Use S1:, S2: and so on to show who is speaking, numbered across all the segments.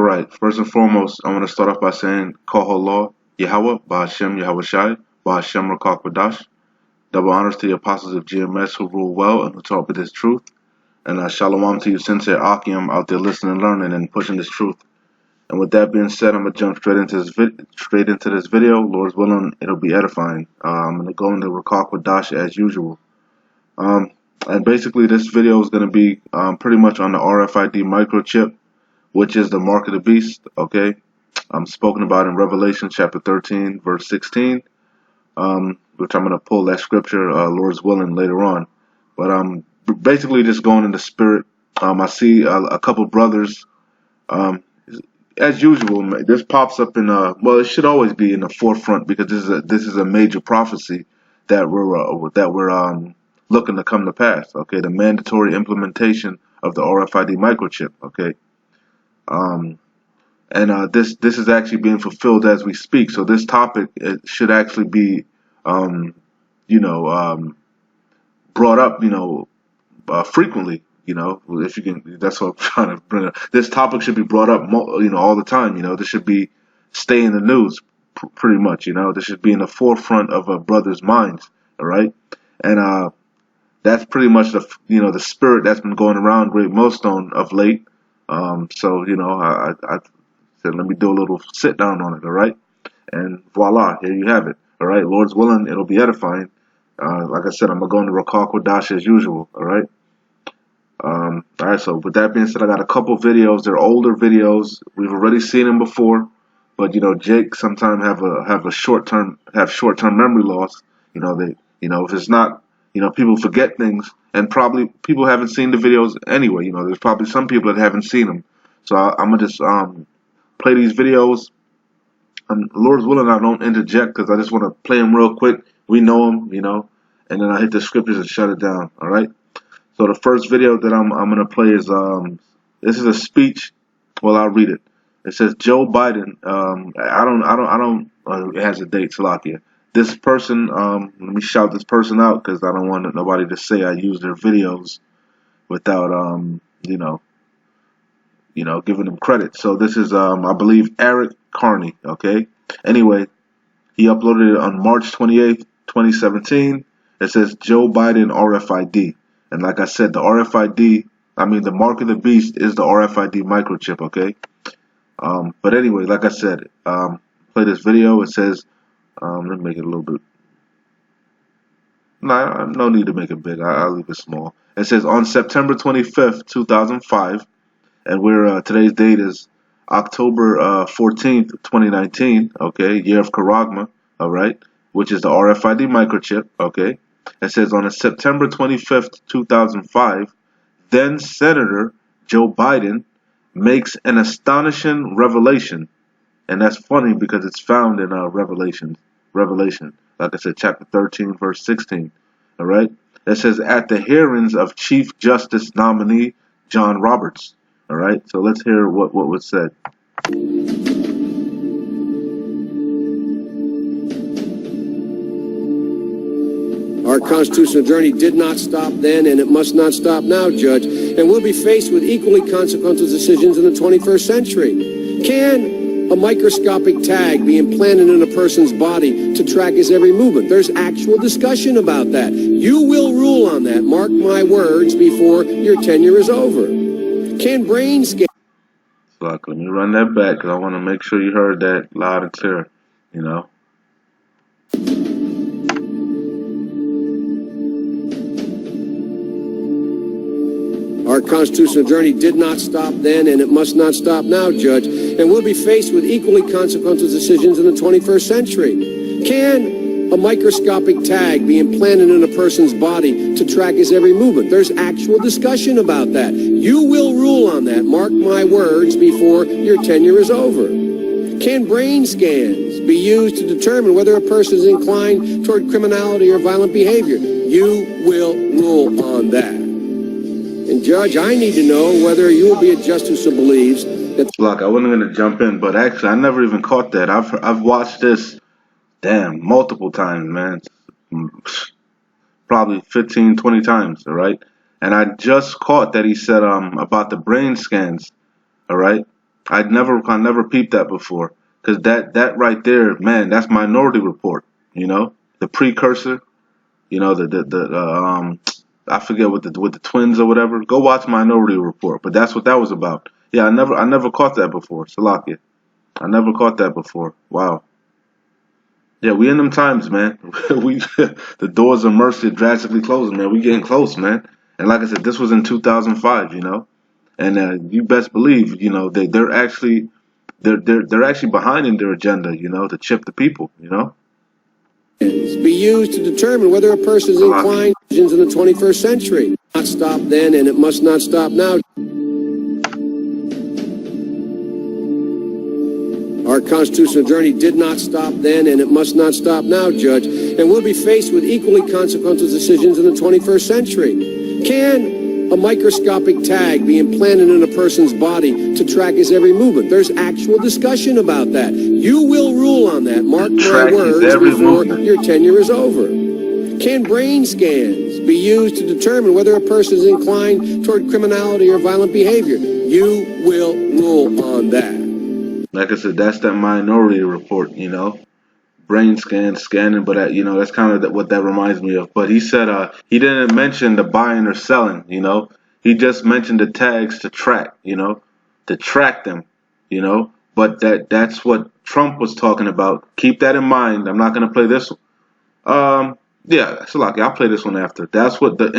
S1: right. First and foremost, I want to start off by saying Koholor Yahweh, Ba'ashem Yahweh Shai, Ba'ashem Rakak Badash. Double honors to the apostles of GMS who rule well and who taught with this truth. And shalom to you, Sensei Akim, out there listening, learning, and pushing this truth. And with that being said, I'm gonna jump straight into this video. Lord's willing, it'll be edifying. I'm gonna go into Rakak Badash as usual. And basically, this video is gonna be pretty much on the RFID microchip, which is the mark of the beast. Okay, spoken about in Revelation chapter 13, verse 16. Which I'm going to pull that scripture, Lord's willing, later on. But basically just going in the spirit. I see a couple brothers, as usual. This pops up in well, it should always be in the forefront because this is a major prophecy that we're looking to come to pass. Okay, the mandatory implementation of the RFID microchip. Okay, and this is actually being fulfilled as we speak. So this topic, it should actually be brought up, frequently, if you can. That's what I'm trying to bring up. This topic should be brought up, all the time. This should be stay in the news, pretty much. This should be in the forefront of a brother's minds. All right, and that's pretty much the spirit that's been going around Great Millstone of late. So I said, let me do a little sit down on it. All right, and voila, here you have it. All right, Lord's willing, it'll be edifying. Like I said, I'm going to go into Rakak Kodash as usual. All right. All right. So with that being said, I got a couple videos. They're older videos. We've already seen them before, but Jake sometimes have short-term memory loss. If it's not, people forget things, and probably people haven't seen the videos anyway. There's probably some people that haven't seen them. So I'm gonna just play these videos. Lord's willing, I don't interject because I just want to play them real quick. We know them, and then I hit the scriptures and shut it down. All right. So the first video that I'm gonna play is this is a speech. Well, I'll read it. It says Joe Biden. It has a date, Salakia. This person. Let me shout this person out because I don't want nobody to say I use their videos without giving them credit. So this is, I believe, Eric Carney, okay? Anyway, he uploaded it on March 28th, 2017. It says Joe Biden RFID. And like I said, the the mark of the beast is the RFID microchip, okay? But anyway, like I said, play this video. It says, let me make it a little bit. No need to make it big. I'll leave it small. It says, on September 25th, 2005, and today's date is October 14th, 2019, okay, year of Charagma, all right, which is the RFID microchip, okay. It says on September 25th, 2005, then Senator Joe Biden makes an astonishing revelation, and that's funny because it's found in Revelation, like I said, chapter 13, verse 16, all right. It says at the hearings of Chief Justice nominee John Roberts. All right, so let's hear what was said.
S2: Our constitutional journey did not stop then, and it must not stop now, Judge. And we'll be faced with equally consequential decisions in the 21st century. Can a microscopic tag be implanted in a person's body to track his every movement? There's actual discussion about that. You will rule on that, mark my words, before your tenure is over. Can brain scan?
S1: Look, let me run that back because I want to make sure you heard that loud and clear.
S2: Our constitutional journey did not stop then, and it must not stop now, Judge. And we'll be faced with equally consequential decisions in the 21st century. Can a microscopic tag be implanted in a person's body to track his every movement? There's actual discussion about that. You will rule on that, mark my words, before your tenure is over. Can brain scans be used to determine whether a person is inclined toward criminality or violent behavior? You will rule on that. And Judge, I need to know whether you will be a justice who believes that...
S1: Look, I wasn't going to jump in, but actually I never even caught that. I've watched this multiple times, man. Probably 15, 20 times, all right? And I just caught that he said about the brain scans, all right? I never peeped that before. Cause that right there, man, that's Minority Report. You know, the precursor. You know, I forget what the twins or whatever. Go watch Minority Report. But that's what that was about. Yeah, I never caught that before. Salakia. I never caught that before. Wow. Yeah, we in them times, man. we the doors of mercy are drastically closing, man. We getting close, man. And like I said, this was in 2005, you know. And you best believe, you know, they're actually behind in their agenda, you know, to chip the people, you know.
S2: Be used to determine whether a person is inclined to decisions in the 21st century. Not stop then, and it must not stop now. Our constitutional journey did not stop then, and it must not stop now, Judge. And we'll be faced with equally consequential decisions in the 21st century. Can a microscopic tag be implanted in a person's body to track his every movement? There's actual discussion about that. You will rule on that. Mark my words before your tenure is over. Can brain scans be used to determine whether a person is inclined toward criminality or violent behavior? You will rule on that.
S1: Like I said, that's that Minority Report, you know. Brain scanning, but you know, that's kind of what that reminds me of. But he said he didn't mention the buying or selling, you know. He just mentioned the tags to track, you know, to track them, you know. But that's what Trump was talking about. Keep that in mind. I'm not gonna play this one. Yeah, so like I'll play this one after. That's what the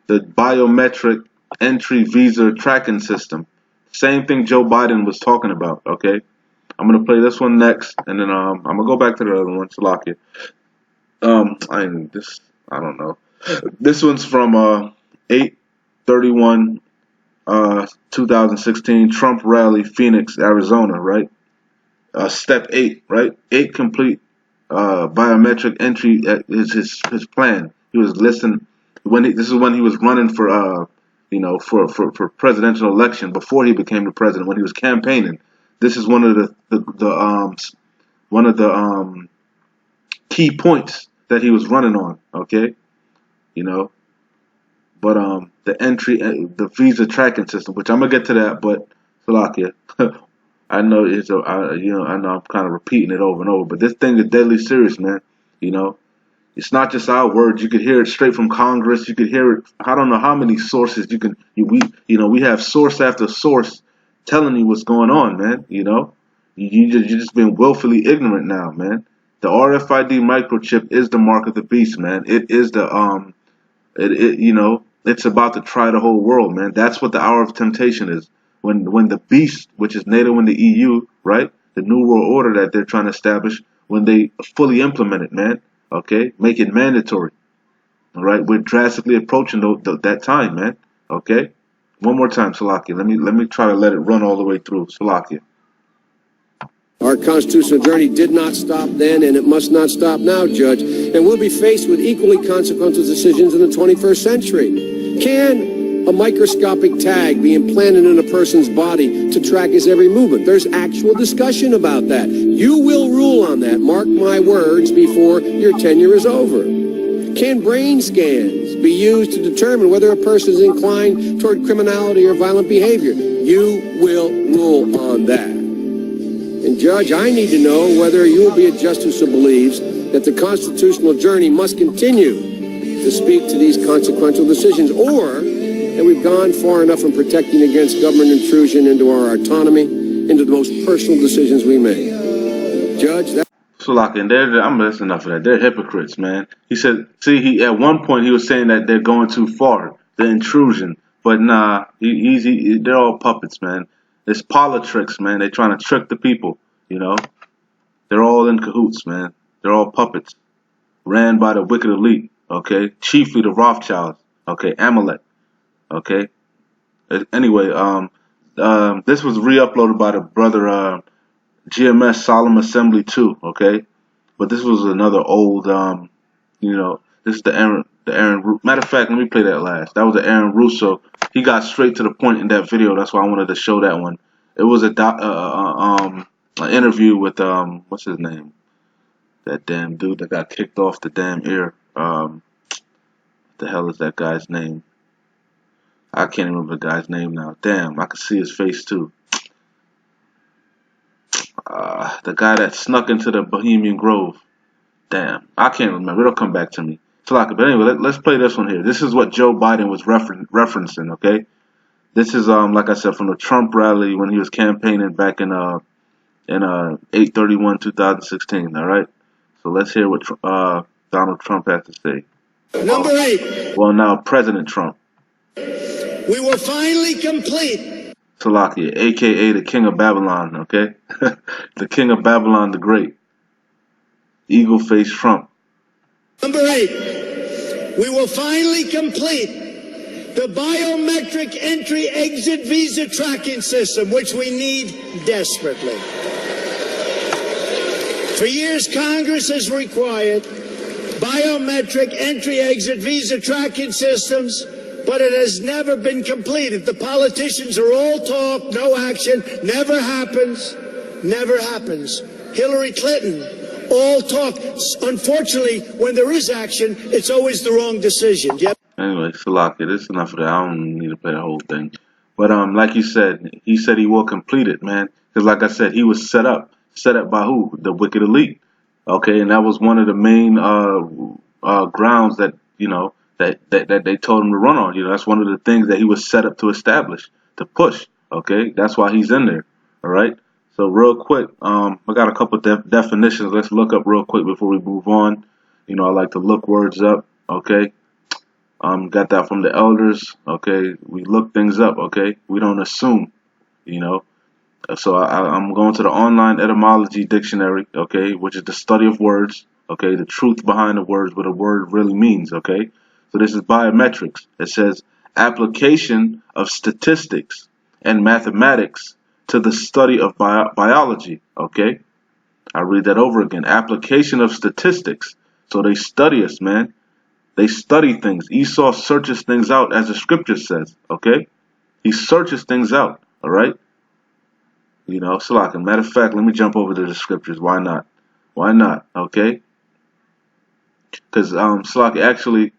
S1: biometric entry visa tracking system. Same thing Joe Biden was talking about. Okay. I'm gonna play this one next, and then I'm gonna go back to the other one, Salakia. I don't know. This one's from 8/31 2016 Trump rally, Phoenix, Arizona. Right. Step 8. Right. 8 complete biometric entry is his plan. He was listing this is when he was running for you know for presidential election before he became the president, when he was campaigning. This is one of the key points that he was running on. Okay, you know, but the visa tracking system, which I'm gonna get to that, but Salakia, I know I know I'm kind of repeating it over and over, but this thing is deadly serious, man. You know, it's not just our words. You could hear it straight from Congress. You could hear it. I don't know how many sources we have source after source telling you what's going on, man. You know, you're just being willfully ignorant now, man. The RFID microchip is the mark of the beast, man. It is you know, it's about to try the whole world, man. That's what the hour of temptation is. When the beast, which is NATO and the EU, right, the new world order that they're trying to establish, when they fully implement it, man, okay, make it mandatory. All right, we're drastically approaching that time, man. Okay, one more time, Salakia. Let me try to let it run all the way through, Salakia.
S2: Our constitutional journey did not stop then, and it must not stop now, Judge. And we'll be faced with equally consequential decisions in the 21st century. Can a microscopic tag be implanted in a person's body to track his every movement? There's actual discussion about that. You will rule on that. Mark my words before your tenure is over. Can brain scans be used to determine whether a person is inclined toward criminality or violent behavior? You will rule on that. And Judge, I need to know whether you will be a justice who believes that the constitutional journey must continue to speak to these consequential decisions, or that we've gone far enough in protecting against government intrusion into our autonomy, into the most personal decisions we make. Judge, that...
S1: So like, and that's enough of that. They're hypocrites, man. He said, see, at one point he was saying that they're going too far, the intrusion, but nah, they're all puppets, man. It's politics, man. They're trying to trick the people, you know. They're all in cahoots, man. They're all puppets, ran by the wicked elite, okay? Chiefly the Rothschilds, okay? Amalek, okay? Anyway, this was re-uploaded by the brother GMS Solemn Assembly 2, okay? But this was another old, you know, this is the Aaron. Matter of fact, let me play that last. That was the Aaron Russo. He got straight to the point in that video. That's why I wanted to show that one. It was an interview with what's his name? That damn dude that got kicked off the damn air. What the hell is that guy's name? I can't remember the guy's name now. Damn, I can see his face too. The guy that snuck into the Bohemian Grove. Damn, I can't remember. It'll come back to me. But anyway, let's play this one here. This is what Joe Biden was referencing. Okay, this is like I said, from the Trump rally when he was campaigning back in 8/31/2016. All right, so let's hear what Donald Trump has to say.
S2: Number 8.
S1: Well, now President Trump.
S2: We will finally complete.
S1: Salakia, aka the King of Babylon. Okay, the King of Babylon the Great. Eagle face Trump.
S2: Number 8. We will finally complete the biometric entry-exit visa tracking system, which we need desperately. For years, Congress has required biometric entry-exit visa tracking systems, but it has never been completed. The politicians are all talk, no action, never happens, never happens. Hillary Clinton, all talk. Unfortunately, when there is action, it's always the wrong decision. Yep.
S1: Anyway, Salakia, this is enough of that. I don't need to play the whole thing. But like you said, he said he will complete it, man. Because like I said, he was set up by who? The wicked elite. Okay, and that was one of the main grounds that that they told him to run on. That's one of the things that he was set up to establish, to push. Okay, that's why he's in there. All right. So real quick, I got a couple definitions. Let's look up real quick before we move on. I like to look words up. Okay. Got that from the elders. Okay. We look things up. Okay. We don't assume. So I'm going to the online etymology dictionary. Okay, which is the study of words. Okay, the truth behind the words, what a word really means. Okay. So this is biometrics. It says application of statistics and mathematics to the study of biology. Okay, I read that over again. Application of statistics. So they study us, man. They study things. Esau searches things out, as the scripture says. Okay, he searches things out. All right. So like a matter of fact, let me jump over to the scriptures. Why not? Why not? Okay. Because Slack, actually,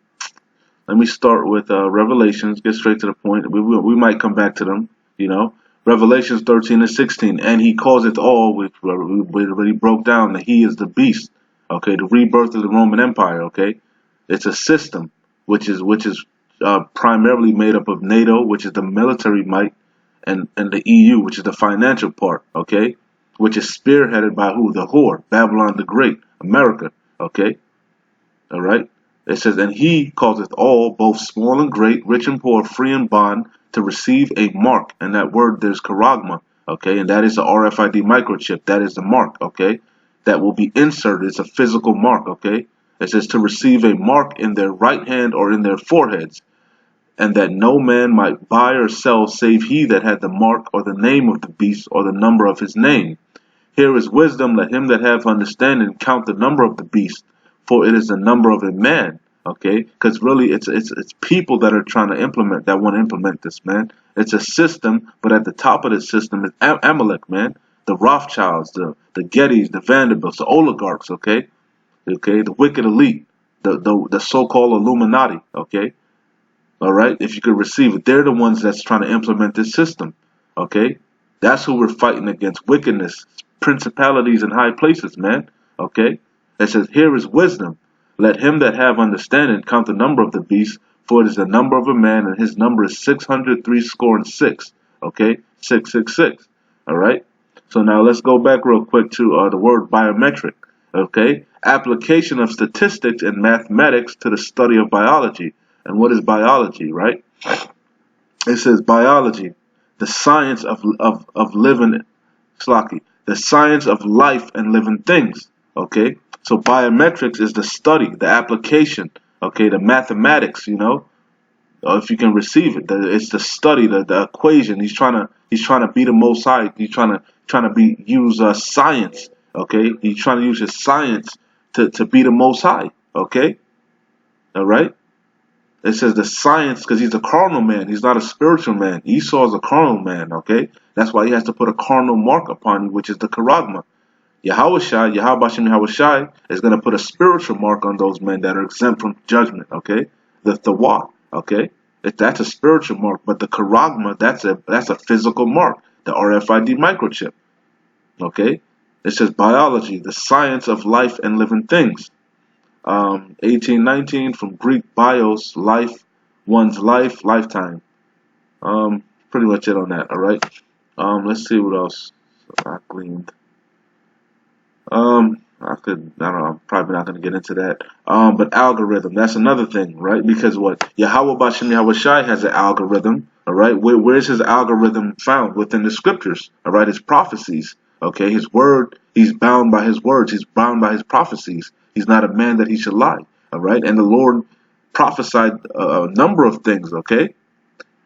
S1: let me start with Revelations. Get straight to the point. We might come back to them. Revelations 13:16, and he calls it all. We already broke down that he is the beast. Okay, the rebirth of the Roman Empire. Okay, it's a system which is primarily made up of NATO, which is the military might, and the EU, which is the financial part. Okay, which is spearheaded by who? The whore, Babylon the Great, America. Okay, all right. It says, and he causeth all, both small and great, rich and poor, free and bond, to receive a mark. And that word, there's charagma, okay? And that is the RFID microchip. That is the mark, okay? That will be inserted. It's a physical mark, okay? It says to receive a mark in their right hand or in their foreheads, and that no man might buy or sell save he that had the mark or the name of the beast or the number of his name. Here is wisdom. Let him that hath understanding count the number of the beast, for it is the number of a man. Okay, because really it's people that are trying to want to implement this, man. It's a system, but at the top of the system is Amalek, man. The Rothschilds, the Gettys, the Vanderbilts, the oligarchs, okay, the wicked elite, the so-called Illuminati, okay, all right. If you could receive it, they're the ones that's trying to implement this system, okay. That's who we're fighting against: wickedness, principalities in high places, man. Okay, it says here is wisdom. Let him that have understanding count the number of the beast, for it is the number of a man, and his number is 666. Okay, 666. All right. So now let's go back real quick to the word biometric. Okay, application of statistics and mathematics to the study of biology. And what is biology? Right. It says biology, the science of living, the science of life and living things. Okay. So biometrics is the study, the application, okay, the mathematics, if you can receive it. It's the study, the equation. He's trying to be the Most High. He's trying to use science, okay. He's trying to use his science to be the Most High, okay. All right. It says the science, because he's a carnal man. He's not a spiritual man. Esau is a carnal man, okay. That's why he has to put a carnal mark upon you, which is the charagma. Yahweh Shai is going to put a spiritual mark on those men that are exempt from judgment, okay? The Thawa, okay? That's a spiritual mark, but the charagma, that's a physical mark, the RFID microchip, okay? It says biology, the science of life and living things. 1819 from Greek bios, life, one's life, lifetime. Pretty much it on that. All right. Let's see what else I gleaned. I don't know, I'm probably not going to get into that. But algorithm, that's another thing, right? Because what Yahweh Bashem Yahweh Shai has an algorithm, all right? Where's his algorithm found? Within the scriptures, all right? His prophecies, okay? His word, he's bound by his words, he's bound by his prophecies. He's not a man that he should lie, all right? And the Lord prophesied a number of things, okay?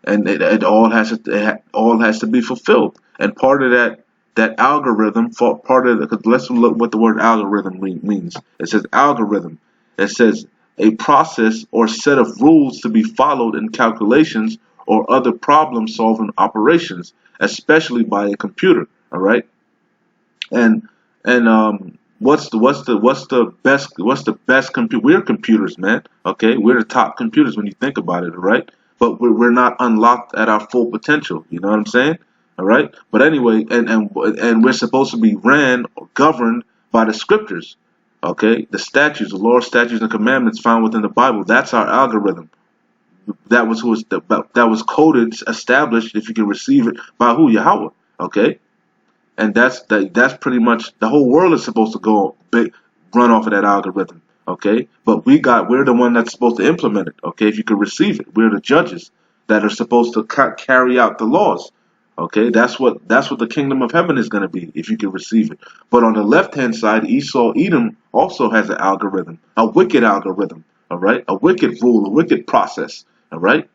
S1: And it all has to be fulfilled. And part of that algorithm, part of because let's look what the word algorithm means. It says algorithm. It says a process or set of rules to be followed in calculations or other problem-solving operations, especially by a computer. All right, and what's the best computer? We're computers, man. Okay, we're the top computers when you think about it. All right, but we're not unlocked at our full potential. You know what I'm saying? All right, but anyway, and we're supposed to be ran or governed by the scriptures. Okay, the statutes, the Lord's statutes and commandments found within the Bible. That's our algorithm. That was coded, established. If you can receive it by who? Yahweh. Okay, and that's pretty much the whole world is supposed to go run off of that algorithm. Okay, but we're the one that's supposed to implement it. Okay, if you can receive it, we're the judges that are supposed to carry out the laws. Okay, that's what the kingdom of heaven is going to be if you can receive it. But on the left hand side, Esau, Edom also has an algorithm, a wicked algorithm. All right, a wicked rule, a wicked process. All right,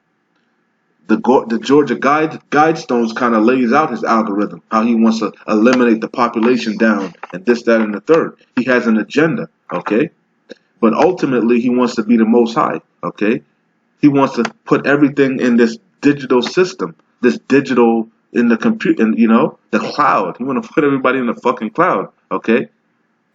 S1: the Georgia Guidestones kind of lays out his algorithm, how he wants to eliminate the population down and this, that, and the third. He has an agenda. Okay, but ultimately he wants to be the Most High. Okay, he wants to put everything in this digital system, this digital. In the computer, the cloud. He want to put everybody in the fucking cloud. Okay,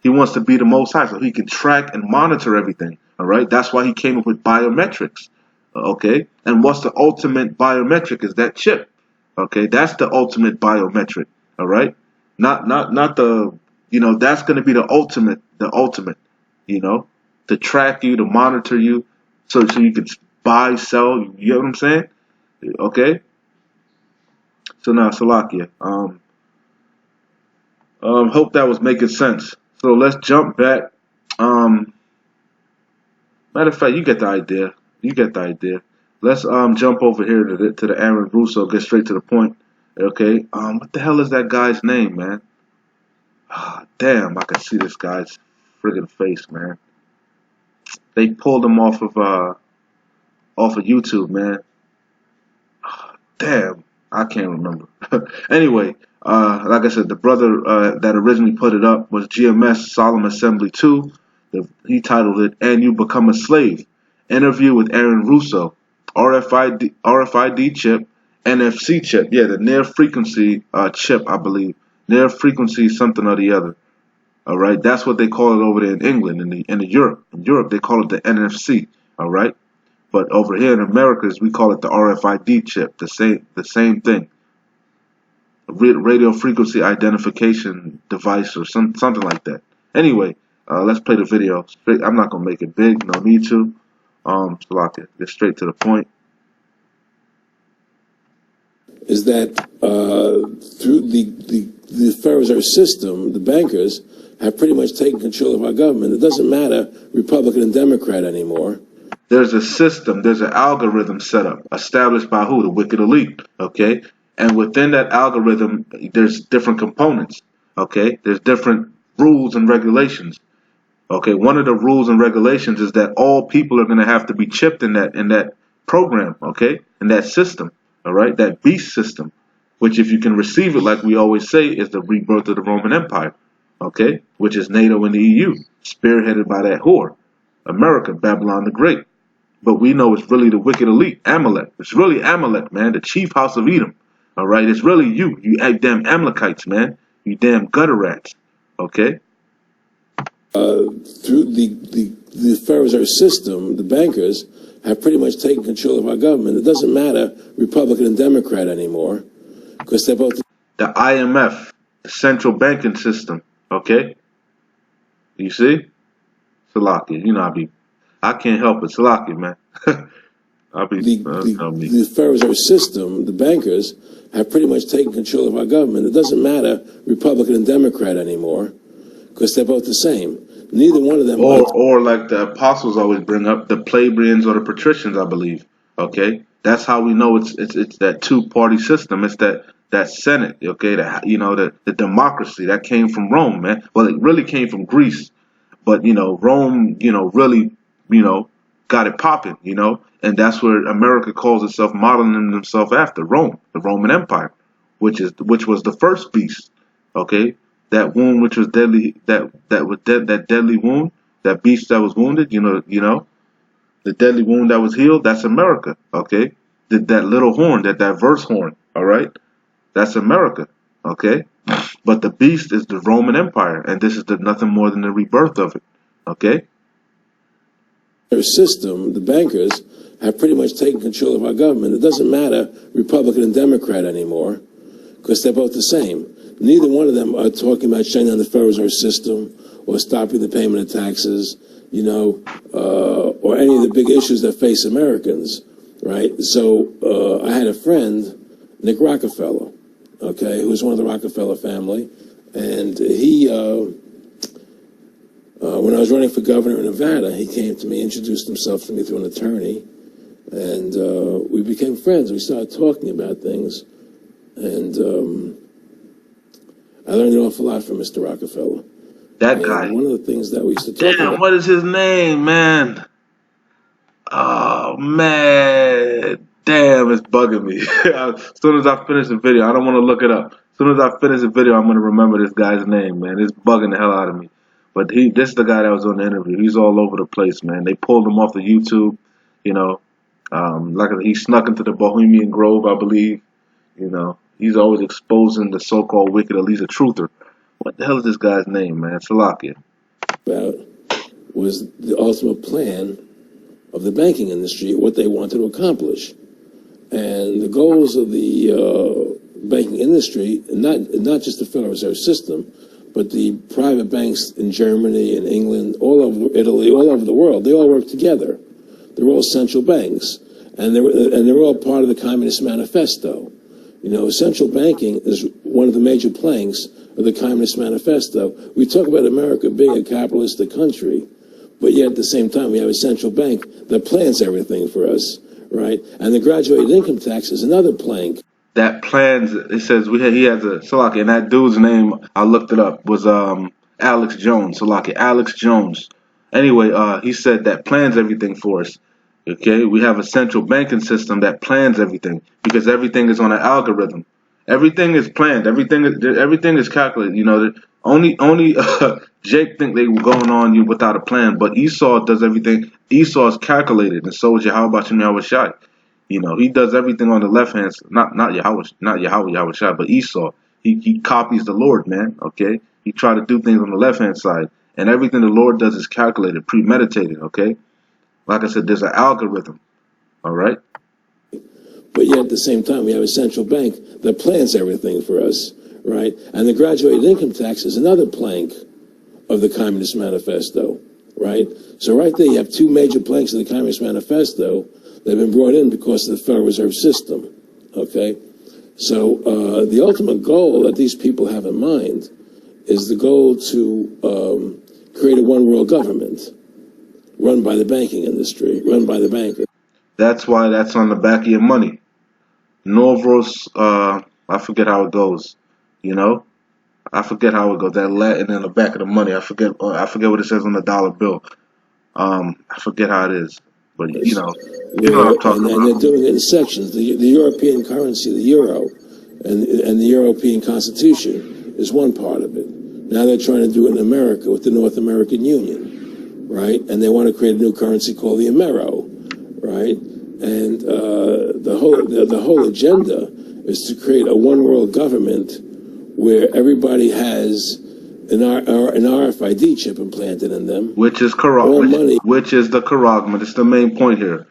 S1: he wants to be the Most High, so he can track and monitor everything. All right, that's why he came up with biometrics. Okay, and what's the ultimate biometric? Is that chip? Okay, that's the ultimate biometric. All right, not the that's going to be the ultimate. To track you, to monitor you, so you can buy, sell. You know what I'm saying? Okay. So now, Salakia. Hope that was making sense. So let's jump back. Matter of fact, you get the idea. Let's jump over here to the Aaron Russo. Get straight to the point. Okay. What the hell is that guy's name, man? Damn, I can see this guy's friggin' face, man. They pulled him off of YouTube, man. Damn. I can't remember. Anyway, like I said, the brother that originally put it up was GMS Solemn Assembly 2. He titled it, "And You Become a Slave." Interview with Aaron Russo. RFID chip, NFC chip. Yeah, the near frequency chip, I believe. Near frequency something or the other. All right, that's what they call it over there in England, in Europe. In Europe, they call it the NFC. All right. But over here in Americas, we call it the RFID chip, the same thing. Radio frequency identification device or something like that. Anyway, let's play the video. I'm not gonna make it big, no need to. Salakia, get straight to the point.
S2: Is that through the Federal Reserve System, the bankers have pretty much taken control of our government. It doesn't matter Republican and Democrat anymore.
S1: There's a system, there's an algorithm set up, established by who? The wicked elite, okay? And within that algorithm, there's different components, okay? There's different rules and regulations, okay? One of the rules and regulations is that all people are going to have to be chipped in that program, okay? In that system, all right? That beast system, which if you can receive it, like we always say, is the rebirth of the Roman Empire, okay? Which is NATO and the EU, spearheaded by that whore, America, Babylon the Great. But we know it's really the wicked elite, Amalek. It's really Amalek, man, the chief house of Edom. All right, it's really you damn Amalekites, man. You damn gutter rats. Okay.
S2: Through the Federal Reserve System, the bankers have pretty much taken control of our government. It doesn't matter Republican and Democrat anymore, because they're both
S1: the IMF, the central banking system. Okay, you see, Salaki. You know I can't help it, Salaki, man. I'll be me.
S2: The Federal Reserve System, the bankers, have pretty much taken control of our government. It doesn't matter Republican and Democrat anymore, because they're both the same. Neither one of them.
S1: Or like the apostles always bring up, the plebeians or the patricians, I believe. Okay, that's how we know it's that two-party system. It's that Senate. Okay, the democracy that came from Rome, man. Well, it really came from Greece, but Rome, really, got it popping, and that's where America calls itself, modeling themselves after Rome, the Roman Empire, which was the first beast. Okay, that wound which was deadly, that deadly wound, that beast that was wounded, the deadly wound that was healed, that's America. Okay, that little horn, that diverse horn, all right, that's America. Okay, but the beast is the Roman Empire, and this is nothing more than the rebirth of it. Okay.
S2: System, the bankers have pretty much taken control of our government. It doesn't matter Republican and Democrat anymore, because they're both the same. Neither one of them are talking about shutting down the Federal Reserve System or stopping the payment of taxes, or any of the big issues that face Americans, right? So I had a friend, Nick Rockefeller, okay, who was one of the Rockefeller family, and he, when I was running for governor in Nevada, he came to me, introduced himself to me through an attorney, and we became friends. We started talking about things, and I learned an awful lot from Mr. Rockefeller.
S1: That guy.
S2: One of the things that we used to talk about.
S1: What is his name, man? Oh, man. Damn, it's bugging me. As soon as I finish the video, I don't want to look it up. As soon as I finish the video, I'm going to remember this guy's name, man. It's bugging the hell out of me. But this is the guy that was on the interview. He's all over the place, man. They pulled him off the YouTube, he snuck into the Bohemian Grove, I believe. He's always exposing the so-called wicked, at least a truther. What the hell is this guy's name, man? Salakia.
S2: About was the ultimate plan of the banking industry, what they wanted to accomplish. And the goals of the banking industry, not just the Federal Reserve System, but the private banks in Germany and England, all over Italy, all over the world, they all work together. They're all central banks, and they're all part of the Communist Manifesto. Central banking is one of the major planks of the Communist Manifesto. We talk about America being a capitalistic country, but yet at the same time we have a central bank that plans everything for us, right? And the graduated income tax is another plank.
S1: That plans, it says he has a Salaki, and that dude's name, I looked it up, was Alex Jones. Salaki, Alex Jones. Anyway, he said that plans everything for us. Okay, we have a central banking system that plans everything, because everything is on an algorithm. Everything is planned. Everything is calculated. Only Jake think they were going on without a plan, but Esau does everything. Esau is calculated, and so is Yahweh Shai. He does everything on the left hand, not Yahweh Shai, but Esau. He copies the Lord, man. Okay, he try to do things on the left hand side, and everything the Lord does is calculated, premeditated. Okay, like I said, there's an algorithm. All right.
S2: But yet at the same time, we have a central bank that plans everything for us, right? And the graduated income tax is another plank of the Communist Manifesto, right? So right there, you have two major planks of the Communist Manifesto that have been brought in because of the Federal Reserve System, okay? So the ultimate goal that these people have in mind is the goal to create a one-world government run by the banking industry, run by the bankers.
S1: That's why that's on the back of your money. Novros, I forget how it goes, I forget how it goes. That Latin in the back of the money. I forget what it says on the dollar bill. I forget how it is, but you know what I'm talking about.
S2: And they're doing it in sections. The European currency, the euro, and the European Constitution is one part of it. Now they're trying to do it in America with the North American Union, right? And they want to create a new currency called the Amero, right? And the whole agenda is to create a one world government where everybody has an RFID chip implanted in them,
S1: which is Charagma, which is the Charagma. This is the main point here.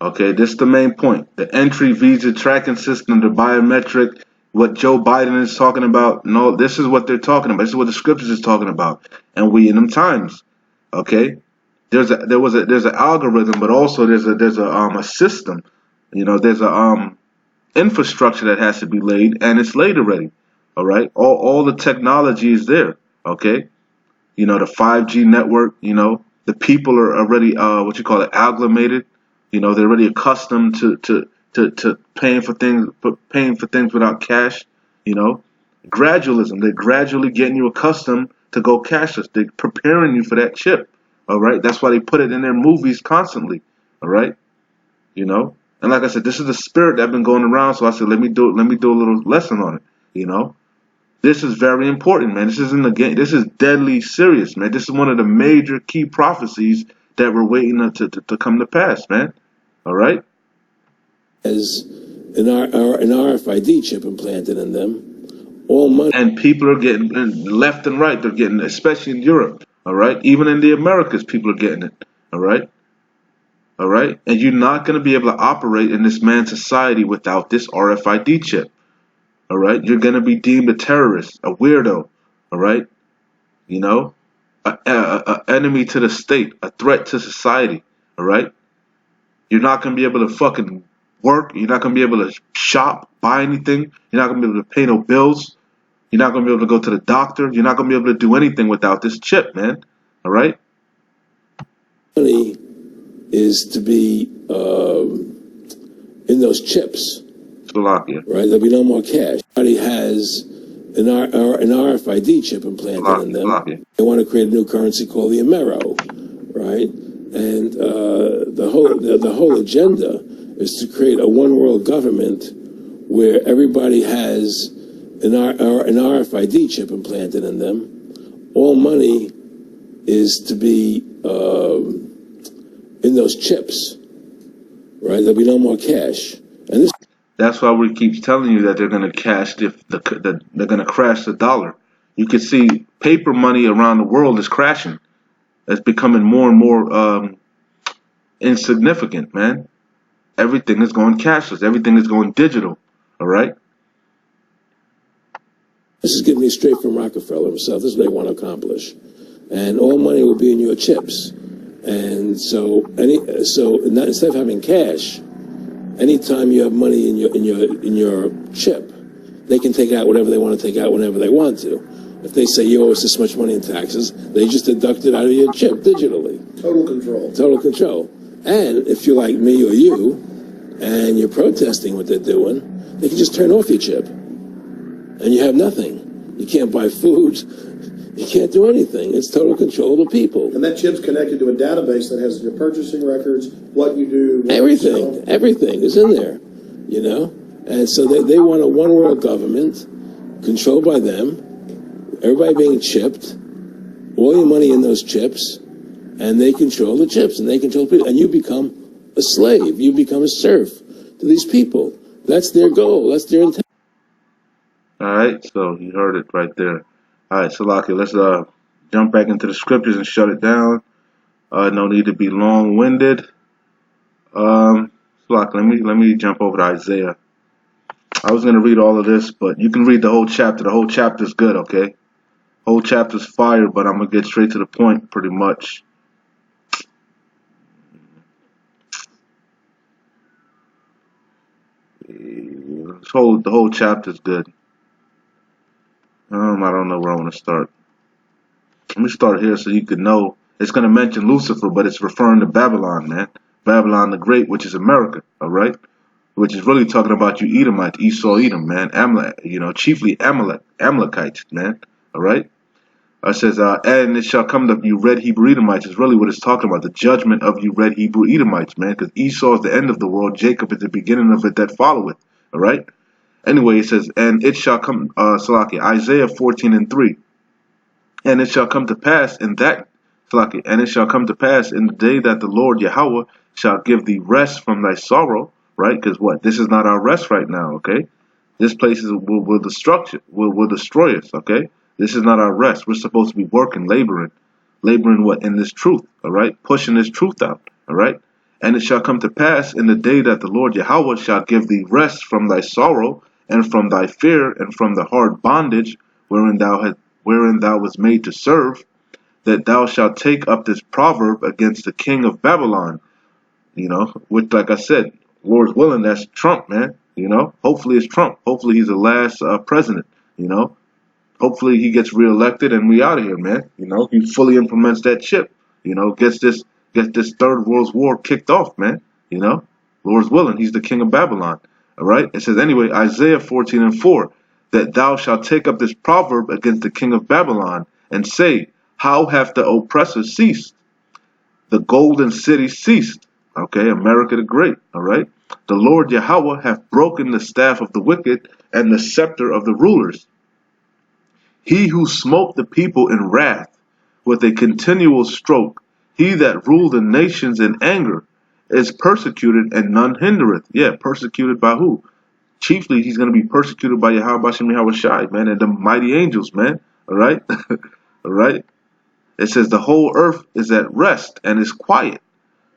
S1: Okay, this is the main point. The entry visa tracking system, the biometric what Joe Biden is talking about. No, this is what they're talking about. This is what the scriptures is talking about. And we in them times, okay? There's an algorithm, but also there's a system. There's a infrastructure that has to be laid, and it's laid already. All right, all the technology is there. Okay, the 5G network. The people are already what you call it, acclimated. They're already accustomed to paying for things without cash. Gradualism. They're gradually getting you accustomed to go cashless. They're preparing you for that chip. All right, that's why they put it in their movies constantly. All right, and like I said, this is the spirit that's been going around. So I said, let me do a little lesson on it. This is very important, man. This isn't a game. This is deadly serious, man. This is one of the major key prophecies that we're waiting to come to pass, man. All right.
S2: As an RFID chip implanted in them, all money.
S1: And people are getting left and right. They're getting, especially in Europe. All right. Even in the Americas, people are getting it. All right. All right. And you're not going to be able to operate in this man's society without this RFID chip. All right. You're going to be deemed a terrorist, a weirdo. All right. A enemy to the state, a threat to society. All right. You're not going to be able to fucking work. You're not going to be able to shop, buy anything. You're not going to be able to pay no bills. You're not going to be able to go to the doctor. You're not going to be able to do anything without this chip, man. All right.
S2: Money is to be in those chips.
S1: Slovakia.
S2: Right? There'll be no more cash. Everybody has an RFID chip implanted in them.
S1: Slovakia.
S2: They want to create a new currency called the Amero, right? And the whole agenda is to create a one world government where everybody has an RFID chip implanted in them. All money is to be in those chips, right? There'll be no more cash. And
S1: that's why we keep telling you that they're going to they're going to crash the dollar. You can see paper money around the world is crashing. It's becoming more and more insignificant, man. Everything is going cashless. Everything is going digital. All right.
S2: This is getting me straight from Rockefeller himself. This is what they want to accomplish, and all money will be in your chips. And so instead of having cash, anytime you have money in your chip, they can take out whatever they want to take out whenever they want to. If they say you owe us this much money in taxes, they just deduct it out of your chip digitally.
S3: Total control.
S2: Total control. And if you're like me or you, and you're protesting what they're doing, they can just turn off your chip, and you have nothing. You can't buy food. You can't do anything. It's total control of the people.
S3: And that chip's connected to a database that has your purchasing records, what you do.
S2: Everything. Everything is in there, And so they want a one world government controlled by them, everybody being chipped, all your money in those chips, and they control the chips, and they control people. And you become a slave. You become a serf to these people. That's their goal. That's their intent.
S1: All right. So you heard it right there. All right, Salaki, let's jump back into the scriptures and shut it down. No need to be long-winded. Salaki, let me jump over to Isaiah. I was going to read all of this, but you can read the whole chapter. The whole chapter is good, okay? Whole chapter's fire, but I'm going to get straight to the point pretty much. The whole chapter's good. I don't know where I want to start. Let me start here so you can know. It's going to mention Lucifer, but it's referring to Babylon, man. Babylon the Great, which is America, all right? Which is really talking about you Edomites, Esau, Edom, man. Amalek, chiefly Amalekites, man, all right? It says, and it shall come to you red Hebrew Edomites is really what it's talking about, the judgment of you red Hebrew Edomites, man, because Esau is the end of the world, Jacob is the beginning of it that followeth, all right? Anyway, it says, and it shall come, Isaiah 14:3. And it shall come to pass in that, and it shall come to pass in the day that the Lord Yahweh shall give thee rest from thy sorrow, right? Because what? This is not our rest right now, okay? This place will destroy us, okay? This is not our rest. We're supposed to be working, laboring what? In this truth, all right? Pushing this truth out, all right? And it shall come to pass in the day that the Lord Yahweh shall give thee rest from thy sorrow, and from thy fear, and from the hard bondage wherein thou was made to serve, that thou shalt take up this proverb against the king of Babylon. Which, like I said, Lord's willing, that's Trump, man. Hopefully it's Trump. Hopefully he's the last president. Hopefully he gets reelected and we out of here, man. He fully implements that chip. Gets this third world war kicked off, man. Lord's willing, he's the king of Babylon. All right. It says anyway, Isaiah 14:4, that thou shalt take up this proverb against the king of Babylon and say, how hath the oppressor ceased? The golden city ceased. Okay, America the Great. All right. The Lord Yahweh hath broken the staff of the wicked and the scepter of the rulers. He who smote the people in wrath with a continual stroke, he that ruled the nations in anger, is persecuted and none hindereth. Yeah, persecuted by who? Chiefly, he's going to be persecuted by Yahweh Shem Yahweh Shai, man, and the mighty angels, man. All right? All right? It says the whole earth is at rest and is quiet.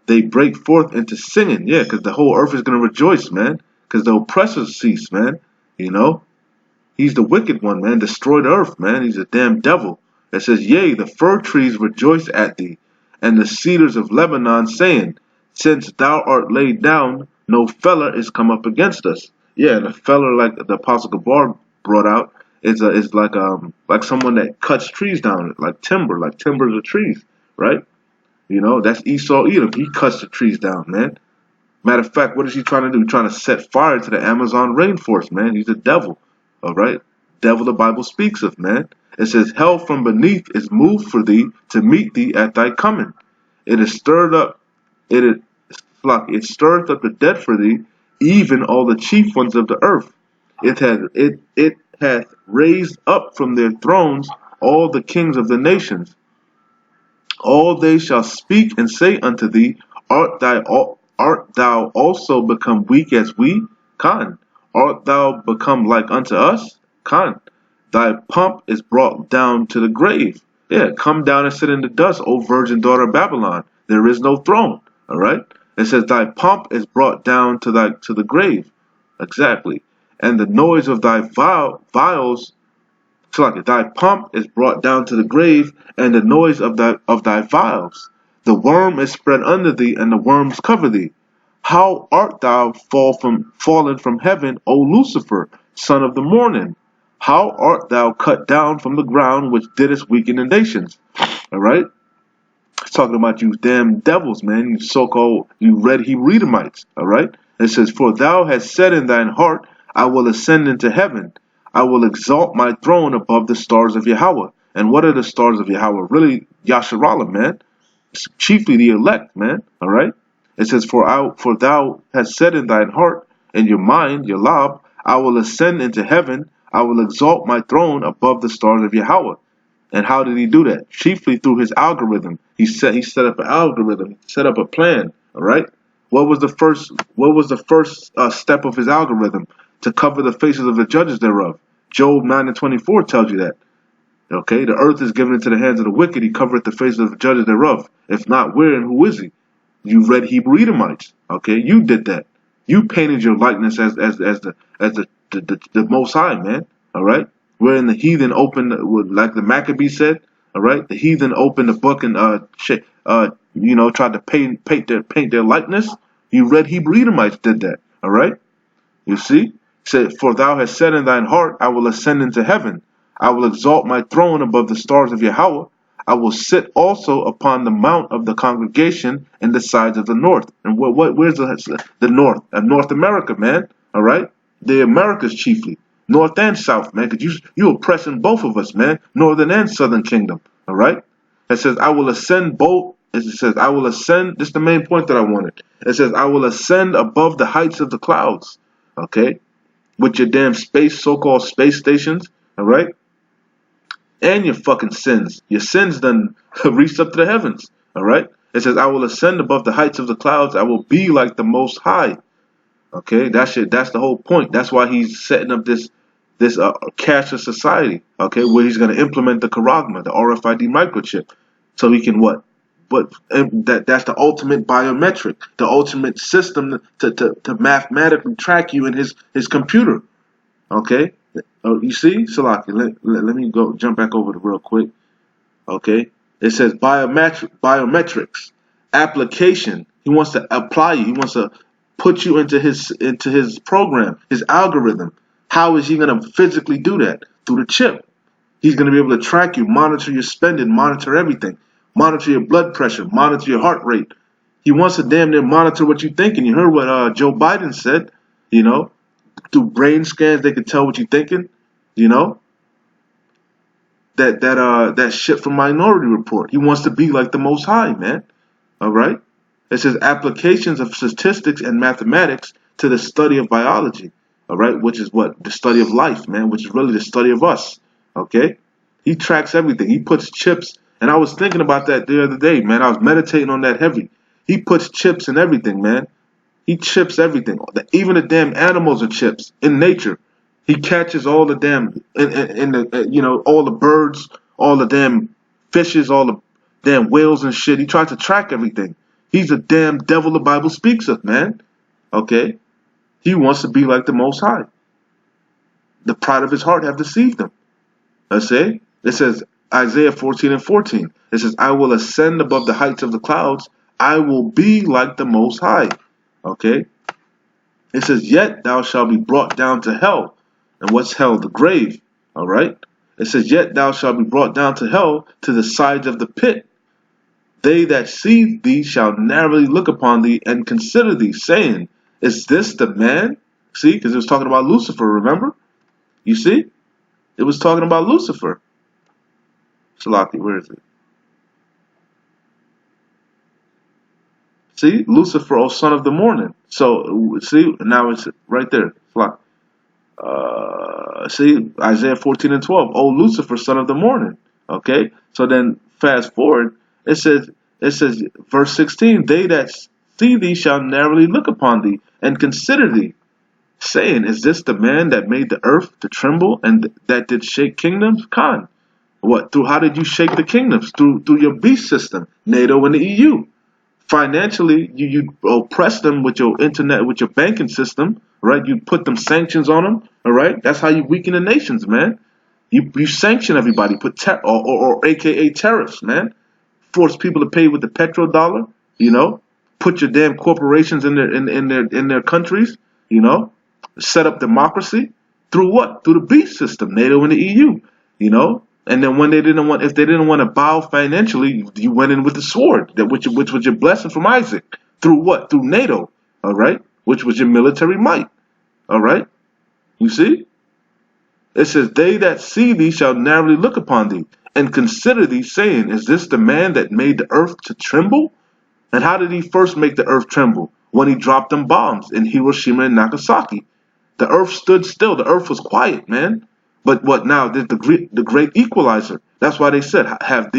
S1: They break forth into singing. Yeah, because the whole earth is going to rejoice, man, because the oppressors cease, man. He's the wicked one, man. Destroy the earth, man. He's a damn devil. It says, yea, the fir trees rejoice at thee, and the cedars of Lebanon, saying, since thou art laid down, no feller is come up against us. Yeah, and a feller, like the Apostle Gabar brought out, is like someone that cuts trees down, like timber of trees, right? That's Esau Edom. He cuts the trees down, man. Matter of fact, what is he trying to do? He's trying to set fire to the Amazon rainforest, man. He's a devil. All right? Devil the Bible speaks of, man. It says, hell from beneath is moved for thee to meet thee at thy coming. It stirreth up the dead for thee, even all the chief ones of the earth. It hath raised up from their thrones all the kings of the nations. All they shall speak and say unto thee, art thou also become weak as we? Khan. Art thou become like unto us? Khan. Thy pomp is brought down to the grave. Yeah, come down and sit in the dust, O virgin daughter of Babylon. There is no throne. All right? It says, thy pomp is brought down to the grave. Exactly. And the noise of thy vials, thy pomp is brought down to the grave, and the noise of thy vials. The worm is spread under thee, and the worms cover thee. How art thou fallen from heaven, O Lucifer, son of the morning? How art thou cut down from the ground, which didst weaken the nations? All right? It's talking about you damn devils, man. You so-called, you red Hebrew Edomites. All right? It says, for thou hast said in thine heart, I will ascend into heaven. I will exalt my throne above the stars of Yahweh. And what are the stars of Yahweh? Really, Yasharallah, man. It's chiefly the elect, man. All right? It says, for thou hast said in thine heart, in your mind, Yalab, I will ascend into heaven. I will exalt my throne above the stars of Yahweh. And how did he do that? Chiefly through his algorithm. He set up an algorithm. He set up a plan. All right? What was the first step of his algorithm? To cover the faces of the judges thereof. Job 9:24 tells you that. Okay, the earth is given into the hands of the wicked. He covereth the faces of the judges thereof. If not, where and who is he? You read Hebrew Edomites. Okay, you did that. You painted your likeness as the Most High, man. All right, wherein the heathen opened, like the Maccabee said. All right, the heathen opened the book and tried to paint their likeness. You read Hebrew Edomites did that. All right, you see. Said, for thou hast said in thine heart, I will ascend into heaven. I will exalt my throne above the stars of Yahweh. I will sit also upon the mount of the congregation in the sides of the north. And where's the north? North America, man. All right? The Americas chiefly. North and south, man. Because you oppressing both of us, man. Northern and southern kingdom. All right? It says, I will ascend both. It says, I will ascend. This is the main point that I wanted. It says, I will ascend above the heights of the clouds. Okay? With your damn so-called space stations, all right? And your fucking sins. Your sins done reached up to the heavens, all right? It says, I will ascend above the heights of the clouds. I will be like the Most High. Okay, that's the whole point. That's why he's setting up this cashless society, okay, where he's going to implement the Charagma, the RFID microchip, so he can what? But that's the ultimate biometric, the ultimate system to mathematically track you in his computer. Okay? Oh, you see? Salaki, let me go jump back over to real quick. Okay? It says biometrics, application. He wants to apply you. He wants to put you into his program, his algorithm. How is he going to physically do that? Through the chip. He's going to be able to track you, monitor your spending, monitor everything, monitor your blood pressure, monitor your heart rate. He wants to damn near monitor what you're thinking. You heard what Joe Biden said, you know, through brain scans they can tell what you're thinking, you know. That shit from Minority Report. He wants to be like the Most High, man. All right. It says applications of statistics and mathematics to the study of biology. All right, which is what? The study of life, man, which is really the study of us. Okay? He tracks everything. He puts chips, and I was thinking about that the other day, man. I was meditating on that heavy. He puts chips in everything, man. He chips everything. Even the damn animals are chips in nature. He catches all the damn, in the, all the birds, all the damn fishes, all the damn whales and shit. He tries to track everything. He's a damn devil the Bible speaks of, man. Okay? He wants to be like the Most High. The pride of his heart have deceived him. Let's say, it says, Isaiah 14:14. It says, I will ascend above the heights of the clouds. I will be like the Most High. Okay? It says, yet thou shalt be brought down to hell. And what's hell? The grave. All right? It says, yet thou shalt be brought down to hell, to the sides of the pit. They that see thee shall narrowly look upon thee and consider thee, saying, is this the man? See, because it was talking about Lucifer, remember? You see? It was talking about Lucifer. Shalaki, where is it? See? Lucifer, O son of the morning. So, see? Now it's right there. Shalaki. See? Isaiah 14:12. O Lucifer, son of the morning. Okay? So then, fast forward. It says, verse 16, they that see thee shall narrowly look upon thee and consider thee, saying, is this the man that made the earth to tremble and that did shake kingdoms? Khan. What? Through how did you shake the kingdoms? Through your beast system, NATO and the EU. Financially, you oppress them with your internet, with your banking system, right? You put them sanctions on them, all right? That's how you weaken the nations, man. You sanction everybody, put or AKA tariffs, man. Force people to pay with the petrodollar, you know. Put your damn corporations in their countries, you know. Set up democracy through what? Through the beast system, NATO and the EU, you know. And then when if they didn't want to bow financially, you went in with the sword, which was your blessing from Isaac. Through what? Through NATO, all right, which was your military might, all right. You see? It says, they that see thee shall narrowly look upon thee and consider thee, saying, is this the man that made the earth to tremble? And how did he first make the earth tremble? When he dropped them bombs in Hiroshima and Nagasaki. The earth stood still. The earth was quiet, man. But what now? The great equalizer. That's why they said, have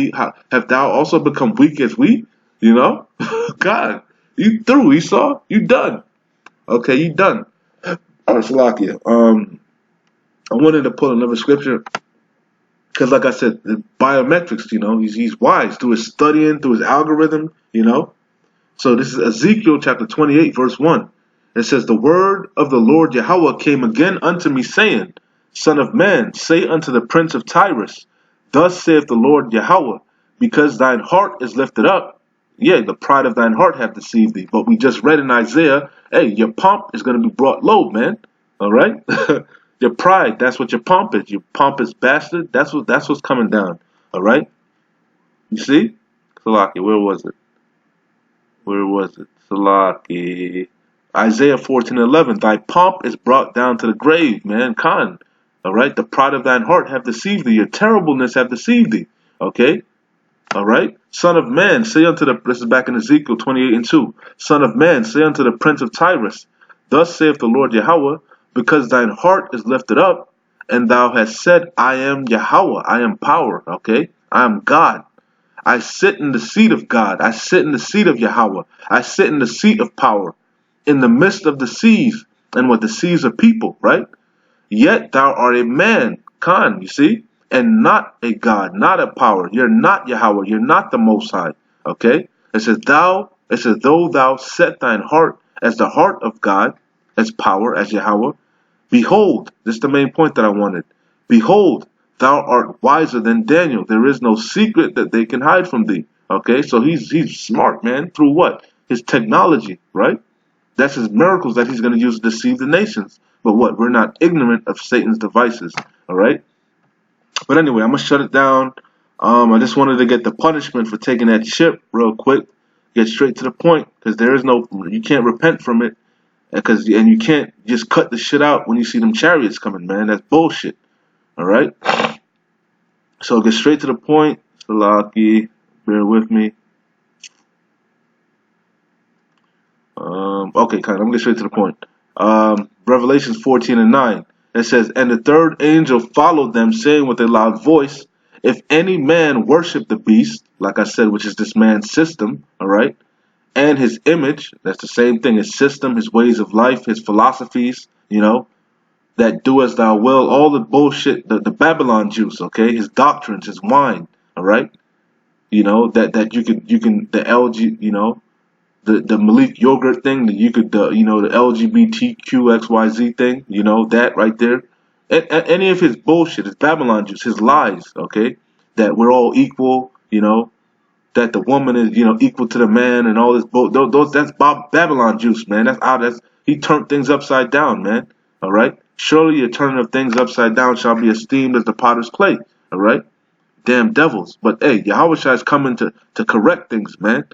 S1: thou also become weak as we? You know? God, you through, Esau. You done. Okay, you done. All right, Salakia. I wanted to pull another scripture. Because like I said, the biometrics, you know, he's wise through his studying, through his algorithm, you know. So this is Ezekiel chapter 28, verse 1. It says, the word of the Lord Yahweh came again unto me, saying, Son of man, say unto the prince of Tyrus, thus saith the Lord Yahweh, because thine heart is lifted up, yea, the pride of thine heart hath deceived thee. But we just read in Isaiah, hey, your pomp is going to be brought low, man. All right? Your pride, that's what your pomp is. Your pompous bastard, that's what's coming down. All right? You see? Salaki, where was it? Salaki. Isaiah 14:11. Thy pomp is brought down to the grave, man. Khan. All right? The pride of thine heart hath deceived thee. Your terribleness hath deceived thee. Okay? All right? Son of man, say unto this is back in Ezekiel 28:2. Son of man, say unto the prince of Tyrus, thus saith the Lord Yahweh, because thine heart is lifted up, and thou hast said, I am Yahweh, I am power, okay? I am God. I sit in the seat of God. I sit in the seat of Yahweh. I sit in the seat of power, in the midst of the seas, and what the seas are people, right? Yet thou art a man, Khan, you see? And not a God, not a power. You're not Yahweh. You're not the Most High, okay? It says, though thou set thine heart as the heart of God, as power, as Yahweh, Behold, this is the main point that I wanted. Behold, thou art wiser than Daniel. There is no secret that they can hide from thee. Okay, so he's smart, man. Through what? His technology, right? That's his miracles that he's going to use to deceive the nations. But what? We're not ignorant of Satan's devices, all right? But anyway, I'm going to shut it down. I just wanted to get the punishment for taking that chip real quick. Get straight to the point, because there is no, you can't repent from it. And you can't just cut the shit out when you see them chariots coming, man. That's bullshit, all right? So get straight to the point. Salaki, bear with me. Okay, kind of. I'm going to get straight to the point. Revelations 14:9. It says, and the third angel followed them, saying with a loud voice, if any man worship the beast, like I said, which is this man's system, all right, and his image, that's the same thing, his system, his ways of life, his philosophies, you know, that do as thou will, all the bullshit, the Babylon juice, okay, his doctrines, his wine, all right, you know, that you can, the LG, you know, the Malik yogurt thing, you could, you know, the LGBTQXYZ thing, you know, that right there. Any of his bullshit, his Babylon juice, his lies, okay, that we're all equal, you know, that the woman is, you know, equal to the man and all this that's Babylon juice, man. He turned things upside down, man. All right. Surely your turning of things upside down shall be esteemed as the potter's clay. All right. Damn devils. But hey, Yahushua is coming to correct things, man.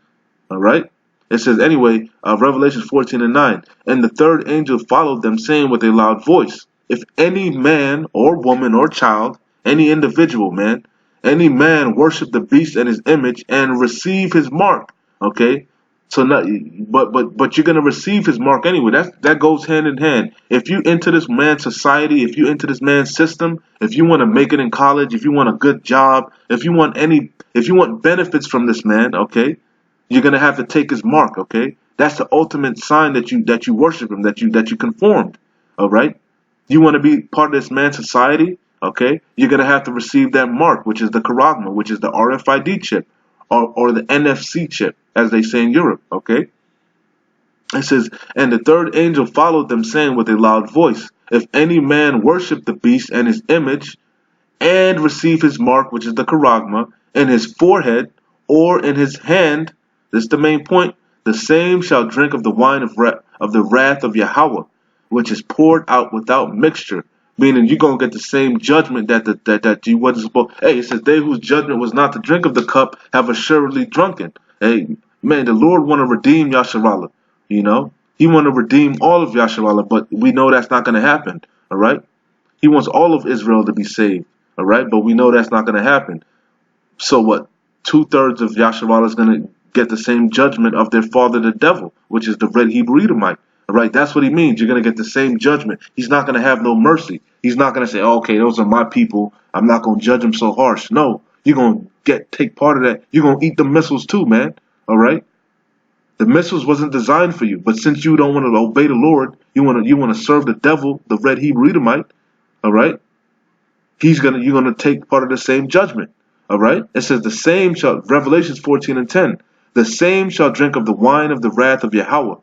S1: All right. It says anyway, Revelation 14:9, and the third angel followed them, saying with a loud voice, if any man or woman or child, any individual, man, any man worship the beast and his image and receive his mark, okay? So not, but you're gonna receive his mark anyway. That goes hand in hand. If you enter this man's society, if you enter this man's system, if you want to make it in college, if you want a good job, if you want benefits from this man, okay, you're gonna have to take his mark, okay? That's the ultimate sign that you worship him, that you conformed, all right? You want to be part of this man's society, okay? You're gonna have to receive that mark, which is the Charagma, which is the RFID chip, or the NFC chip, as they say in Europe, okay? It says, and the third angel followed them, saying with a loud voice, if any man worship the beast and his image, and receive his mark, which is the Charagma, in his forehead or in his hand, this is the main point, the same shall drink of the wine of the wrath of Yahweh, which is poured out without mixture. Meaning you're going to get the same judgment that you wasn't supposed. Hey, it says, they whose judgment was not to drink of the cup have assuredly drunken. Hey, man, the Lord want to redeem Yasharallah. You know, he want to redeem all of Yasharallah, but we know that's not going to happen. All right. He wants all of Israel to be saved. All right. But we know that's not going to happen. So what? 2/3 of Yasharallah is going to get the same judgment of their father, the devil, which is the red Hebrew Edomite. All right, that's what he means. You're going to get the same judgment. He's not going to have no mercy. He's not going to say, oh, okay, those are my people. I'm not going to judge them so harsh. No, you're going to take part of that. You're going to eat the missiles too, man. All right? The missiles wasn't designed for you. But since you don't want to obey the Lord, you want to serve the devil, the red Hebrew Edomite. All right? You're going to take part of the same judgment. All right? It says the same shall, Revelations 14:10, the same shall drink of the wine of the wrath of Yahweh,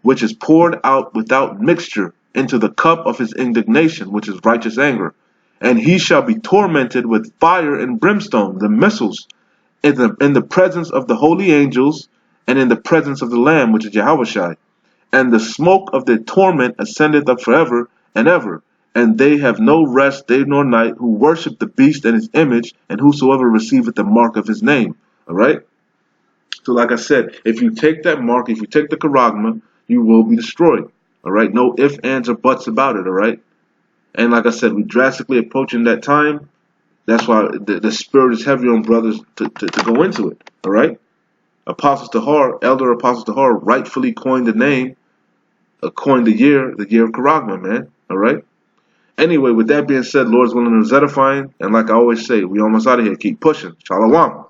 S1: which is poured out without mixture into the cup of his indignation, which is righteous anger. And he shall be tormented with fire and brimstone, the missiles, in the presence of the holy angels, and in the presence of the Lamb, which is Yahushua. And the smoke of their torment ascendeth up forever and ever. And they have no rest day nor night, who worship the beast and his image, and whosoever receiveth the mark of his name. All right? So like I said, if you take that mark, if you take the Charagma, you will be destroyed. All right? No ifs, ands, or buts about it. All right? And like I said, we're drastically approaching that time. That's why the spirit is heavy on brothers to go into it. All right? Apostles Tahar, Elder Apostles Tahar, rightfully coined the name, coined the year of Charagma, man. All right? Anyway, with that being said, Lord's willing and is edifying. And like I always say, we almost out of here. Keep pushing. Shalom.